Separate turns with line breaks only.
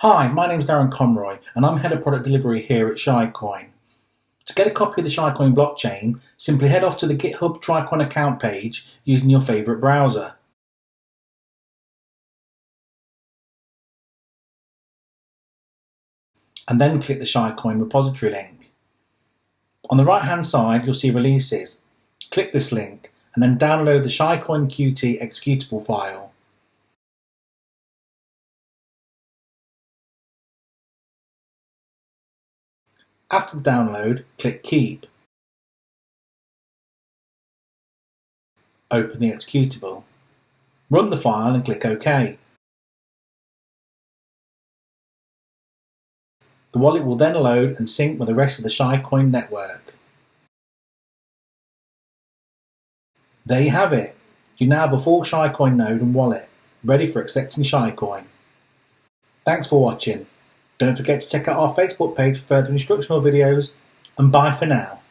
Hi, my name's Darren Conroy and I'm Head of Product Delivery here at Shirecoin. To get a copy of the Shirecoin blockchain, simply head off to the Github Shirecoin account page using your favourite browser. And then click the Shirecoin repository link. On the right hand side you'll see releases. Click this link and then download the Shirecoin Qt executable file. After the download, click Keep. Open the executable. Run the file and click OK. The wallet will then load and sync with the rest of the Shirecoin network. There you have it. You now have a full Shirecoin node and wallet, ready for accepting Shirecoin. Thanks for watching. Don't forget to check out our Facebook page for further instructional videos, and bye for now.